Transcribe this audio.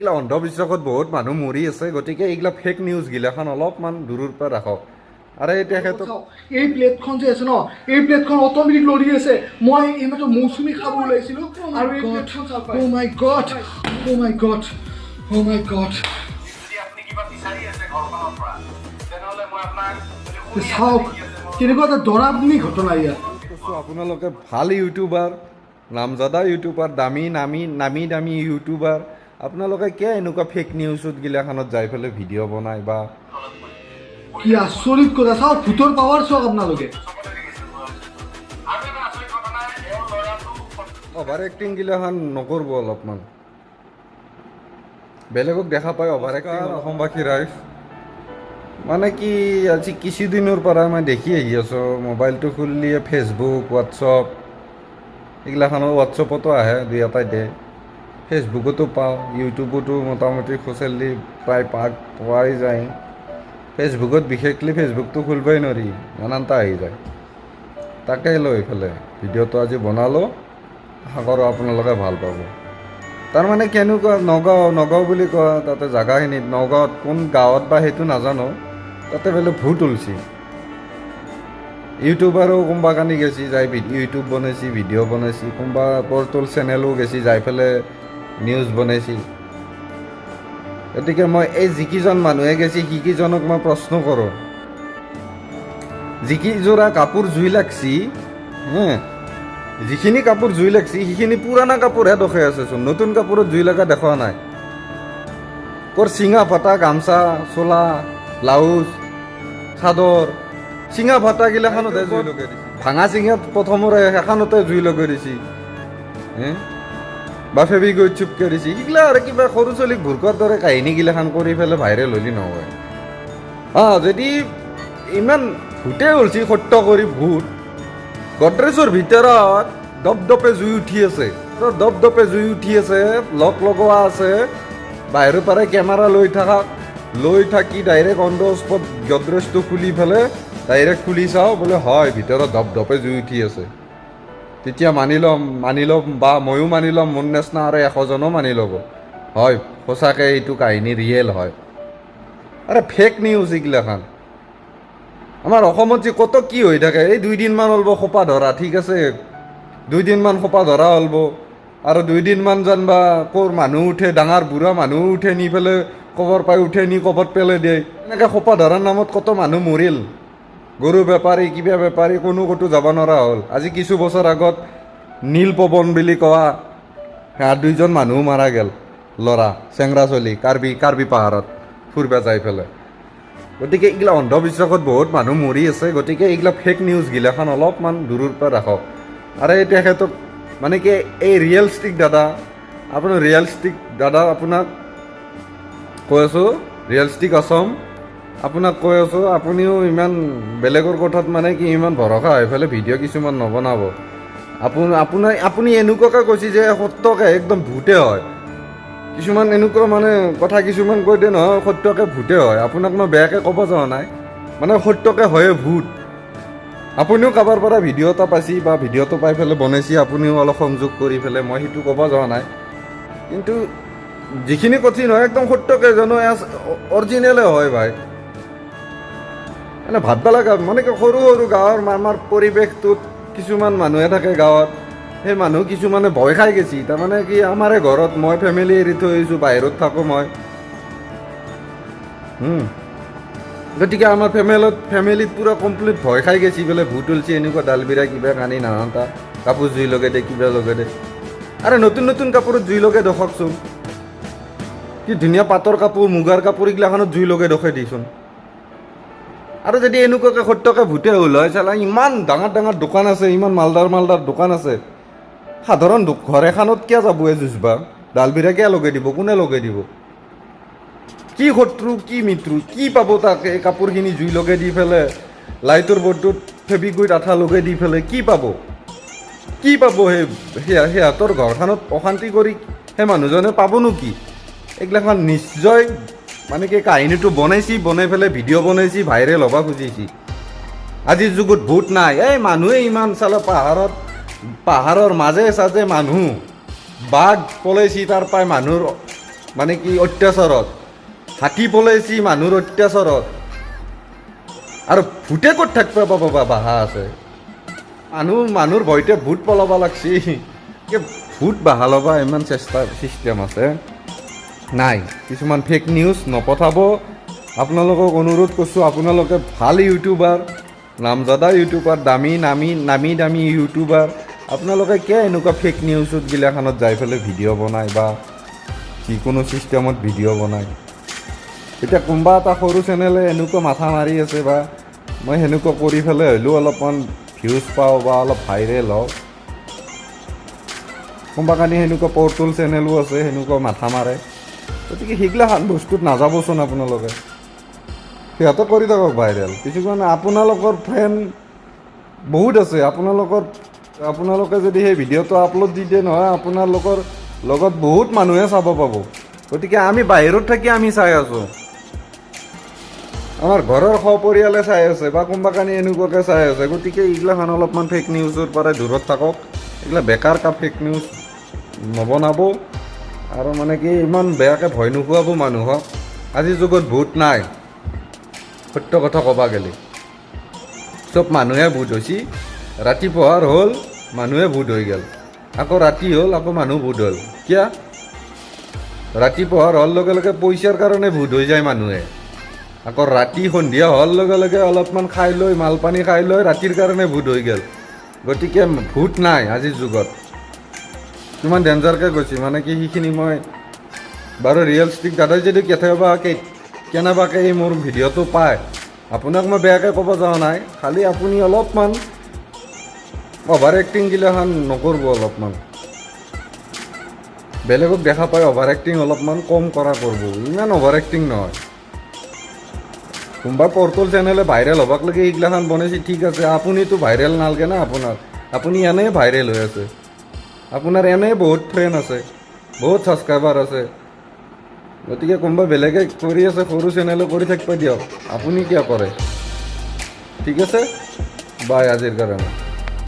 এইগিলা অন্ধবিশ্বাসত বহুত মানুহ মৰি আছে, গতিকে এইগিলা ফেক নিউজ গিলাখন অলপমান দূৰৰ পৰা ৰাখক। আৰু তেখেতক এই প্লেটখন যে আছে ন, এই প্লেটখন অট'মেটিক লৰি আছে। মই এইমাত্ৰ মৌচুমী খাব ওলাইছিলোঁ আৰু এই প্লেটখন চাওক। ও মাই গড, ও মাই গড, ও মাই গড। চাওক কেনেকুৱা এটা ডৰাৱনী ঘটনা ইয়াত। আপোনালোকে ভাল ইউটিউবাৰ, নামজাদা ইউটিউবাৰ, নামী দামী ইউটিউবাৰ, আপোনালোকে কিয় এনেকুৱা ফেক নিউজত গিলাখনত যাই পেলাই ভিডিঅ' বনাই বা কি আচৰিত কথা। চাওক ভূতৰ পাৱাৰ চাওক আপোনালোকে। অভাৰ এক্টিং গিলাখন নকৰিব অলপমান। বেলেগক দেখা পাই অভাৰ এক্টিং। অসমবাসী ৰাইজ মানে কি, আজি কিছুদিনৰ পৰা মই দেখি আহি আছোঁ, মোবাইলটো খুলিলে ফেচবুক, হোৱাটছআপ এইগিলাখনৰ, হোৱাটছআপতো আহে দুই এটাই দে, ফেচবুকতো পাওঁ, ইউটিউবতো মোটামুটি খোচেলি প্ৰায় পোৱাই যায়। ফেচবুকত বিশেষকৈ ফেচবুকটো খুলিবই নোৱাৰি, নানানটা আহি যায়। তাকে লৈ পেলাই ভিডিঅ'টো আজি বনালোঁ, আশা কৰোঁ আপোনালোকে ভাল পাব। তাৰমানে কেনেকুৱা, নগাঁও বুলি কয়, তাতে জেগাখিনিত নগাঁৱত কোন গাঁৱত বা সেইটো নাজানো, তাতে বোলে ভূত ওলছি। ইউটিউবাৰো কোনোবা কানি গেছি যাই ইউটিউব বনাইছি, ভিডিঅ' বনাইছি, কোনোবা পৰ্টেল চেনেলো গেছি যাই পেলাই নিউজ বনাইছি। গতিকে মই এই যিকেইজন মানুহে গেছি সিকেইজনক মই প্ৰশ্ন কৰোঁ, যিকেইযোৰা কাপোৰ জুই লাগছি, যিখিনি কাপোৰ জুই লাগছি সেইখিনি পুৰণা কাপোৰহে দেখাই আছেচোন, নতুন কাপোৰত জুই লগা দেখা নাই। ক'ৰ চিঙা ফটা গামচা, চোলা, ব্লাউজ, চাদৰ, চিঙা ফটাগিলাখনতে জুই লগাই দিছে, ভাঙা চিঙাত প্ৰথমৰে সেইখনতে জুই লগাই দিছে, বা ফেব্ৰিকত চুপকে দিছে। সেইগিলা আৰু কিবা সৰু ছোৱালীক ভুৰকৰ দৰে কাহিনীগিলাখান কৰি পেলাই ভাইৰেল হ'লি নহয়। যদি ইমান ভূতে ওলছি, সত্য কৰি ভূত, গডৰেজৰ ভিতৰত দপদপে জুই উঠি আছে, দপদপে জুই উঠি আছে, লক লগোৱা আছে, বাহিৰৰ পৰাই কেমেৰা লৈ থাকি ডাইৰেক্ট অন দ্য স্পট গডৰেজটো খুলি পেলাই ডাইৰেক্ট খুলি চাওঁ, বোলে হয় ভিতৰত দপদপে জুই উঠি আছে। তেতিয়া মানি ল'ম বা ময়ো মানি ল'ম, মোৰ নিচিনা আৰু 100জনো মানি ল'ব, হয় সঁচাকৈ এইটো কাহিনী ৰিয়েল হয়। আৰে ফেক নিউজ এইগিলাখান। আমাৰ অসমত যে কত কি হৈ থাকে, এই 2দিনমান অলব সোপা ধৰা, ঠিক আছে 2দিনমান সোপা ধৰা অলব, আৰু 2দিনমান যেনবা ক'ৰ মানুহ উঠে, ডাঙৰ বুঢ়া মানুহ উঠে, নি পেলাই কবৰ পাই উঠে নি কবত পেলাই দিয়ে। এনেকৈ সোপা ধৰাৰ নামত কত মানুহ মৰিল, গৰু বেপাৰী, কিবা বেপাৰী, কোনো ক'তো যাব নোৱাৰা হ'ল। আজি কিছু বছৰ আগত নীল পৱন বুলি কোৱা 2জন মানুহ মাৰা গেল, ল'ৰা চেংৰা চলি, কাৰ্বি পাহাৰত ফুৰিব যাই পেলাই। গতিকে এইগিলা অন্ধবিশ্বাসত বহুত মানুহ মৰি আছে, গতিকে এইগিলা ফেক নিউজ গিলাখন অলপমান দূৰৰ পৰা ৰাখক। আৰু এই তেখেতক মানে কি, এই ৰিয়েলষ্টিক দাদা আপোনাক কৈ আছোঁ, ৰিয়েলষ্টিক অসম আপোনাক কৈ আছোঁ, আপুনিও ইমান বেলেগৰ কথাত মানে কি ইমান ভৰসা হৈ পেলাই ভিডিঅ' কিছুমান নবনাব। আপুনি এনেকুৱাকৈ কৈছে যে সত্যকে একদম ভূতে হয়, কিছুমান এনেকুৱা মানে কথা কিছুমান কৈ দিয়ে নহয়, সত্যকে ভূতে হয়। আপোনাক মই বেয়াকৈ ক'ব যোৱা নাই, মানে সত্যকে হয়ে ভূত। আপুনিও কাৰোবাৰ পৰা ভিডিঅ' এটা পাইছি বা ভিডিঅ'টো পাই পেলাই বনাইছি, আপুনিও অলপ সংযোগ কৰি পেলাই, মই সেইটো ক'ব যোৱা নাই। কিন্তু যিখিনি কঠিন হয় একদম সত্যকে জানো অৰিজিনেলে হয় ভাই। মানে ভাবিব লগা, মানে কি সৰু গাঁৱৰ আমাৰ পৰিৱেশটোত কিছুমান মানুহে থাকে গাঁৱত, সেই মানুহ কিছুমানে ভয় খাই গেছি। তাৰমানে কি, আমাৰে ঘৰত মই ফেমিলি এৰি থৈ আহিছোঁ, বাহিৰত থাকোঁ মই, গতিকে আমাৰ ফেমিলিত পূৰা কমপ্লিট ভয় খাই গেছি, বোলে ভূত ওলছি, এনেকুৱা ডালবিৰা কিবা কানি নানানটা, কাপোৰ জুই লগাই দে, কিবা লগাই দে। আৰে নতুন কাপোৰত জুই লগাই দেখকচোন, কি ধুনীয়া পাটৰ কাপোৰ, মুগাৰ কাপোৰ এইগিলাখনত জুই লগাই দেখাই দিচোন। আৰু যদি এনেকুৱাকৈ সত্যকে ভূতে হ'ল হয়, চালা ইমান ডাঙৰ দোকান আছে, ইমান মালদাৰ দোকান আছে, সাধাৰণ ঘৰ এখনত কিয় যাব যুঁজবা, ডালবিৰা কিয় লগাই দিব, কোনে লগাই দিব? কি শত্ৰু, কি মিত্ৰু, কি পাব তাকে? এই কাপোৰখিনি জুই লগাই দি পেলাই, লাইটৰ বৰ্ডটোত ফেব্ৰিকুইড আঠা লগাই দি পেলাই কি পাব সিহঁতৰ ঘৰখনত অশান্তি কৰি সেই মানুহজনে পাবনো কি? এইগিলাখন নিশ্চয় মানে কি কাহিনীটো বনাই পেলাই ভিডিঅ' বনাইছি, ভাইৰেল হ'ব খুজিছি। আজিৰ যুগত ভূত নাই, এই মানুহে ইমান চালে পাহাৰৰ মাজে চাজে মানুহ, বাঘ পলাইছি, তাৰ পৰাই মানুহৰ মানে কি অত্যাচাৰত হাতী পলাইছি মানুহৰ অত্যাচাৰত আৰু ভূতে ক'ত থাকিব পাব বাহা আছে মানুহৰ ভয়তে ভূত পলাব লাগছি ভূত বাহা ল'বা ইমান চেষ্টা চিষ্টেম আছে নাই কিছুমান ফেক নিউজ নপঠাব আপোনালোকক অনুৰোধ কৰিছোঁ আপোনালোকে ভাল ইউটিউবাৰ নামজাদা ইউটিউবাৰ নামী দামী ইউটিউবাৰ আপোনালোকে কিয় এনেকুৱা ফেক নিউজত গিলাখনত যাই পেলাই ভিডিঅ' বনায় বা যিকোনো ছিষ্টেমত ভিডিঅ' বনায় এতিয়া কোনোবা এটা সৰু চেনেলে এনেকুৱা মাথা মাৰি আছে বা মই সেনেকুৱা কৰি পেলাই হ'লেও অলপমান ভিউজ পাওঁ বা অলপ ভাইৰেল হওঁ কোনোবা কানি সেনেকুৱা পৰ্টেল চেনেলো আছে সেনেকুৱা মাথা মাৰে গতিকে সেইগিলাখান বস্তুত নাযাবচোন আপোনালোকে সিহঁতে কৰি থাকক ভাইৰেল কিছুমান আপোনালোকৰ ফ্ৰেণ্ড বহুত আছে আপোনালোকে যদি সেই ভিডিঅ'টো আপলোড দি দিয়ে নহয় আপোনালোকৰ লগত বহুত মানুহে চাব পাব গতিকে আমি বাহিৰত থাকি আমি চাই আছোঁ আমাৰ ঘৰৰ সপৰিয়ালে চাই আছে বা কোনোবা কানি এনেকুৱাকৈ চাই আছে গতিকে এইগিলাখান অলপমান ফেক নিউজৰ পৰা দূৰত থাকক এইগিলা বেকাৰ ফেক নিউজ নবনাব আৰু মানে কি ইমান বেয়াকৈ ভয় নোখোৱাব মানুহক আজিৰ যুগত ভূত নাই সত্য কথা ক'বা গ'লে চব মানুহে ভূত হৈছি ৰাতি পোহাৰ হ'ল মানুহে ভূত হৈ গ'ল আকৌ ৰাতি হ'ল আকৌ মানুহ ভূত হ'ল কিয় ৰাতি পোহাৰ হোৱাৰ লগে লগে পইচাৰ কাৰণে ভূত হৈ যায় মানুহে আকৌ ৰাতি সন্ধিয়া হোৱাৰ লগে লগে অলপমান খাই লৈ মালপানী খাই লৈ ৰাতিৰ কাৰণে ভূত হৈ গ'ল গতিকে ভূত নাই আজিৰ যুগত কিমান ডেঞ্জাৰকৈ কৈছে মানে কি সেইখিনি মই বাৰু ৰিয়েলষ্টিক দাদাই যদি কেনেবাকৈ এই মোৰ ভিডিঅ'টো পায় আপোনাক মই বেয়াকৈ ক'ব যোৱা নাই খালি আপুনি অলপমান অভাৰ এক্টিং গিলাখান নকৰিব অলপমান বেলেগক দেখা পাই অভাৰ এক্টিং অলপমান কম কৰা কৰিব ইমান অভাৰ এক্টিং নহয় কোনোবা পৰ্টেল চেনেলে ভাইৰেল হ'বাক লাগে এইগিলাখান বনাইছে ঠিক আছে আপুনিতো ভাইৰেল নালাগে না আপুনি এনেই ভাইৰেল হৈ আছে আপোনাৰ এনেই বহুত ফ্ৰেণ্ড আছে বহুত ছাবস্ক্ৰাইবাৰ আছে গতিকে কোনোবা বেলেগে কৰি আছে সৰু চেনেলে কৰি থাকিব দিয়ক আপুনি কিয় কৰে ঠিক আছে বাই আজিৰ কাৰণে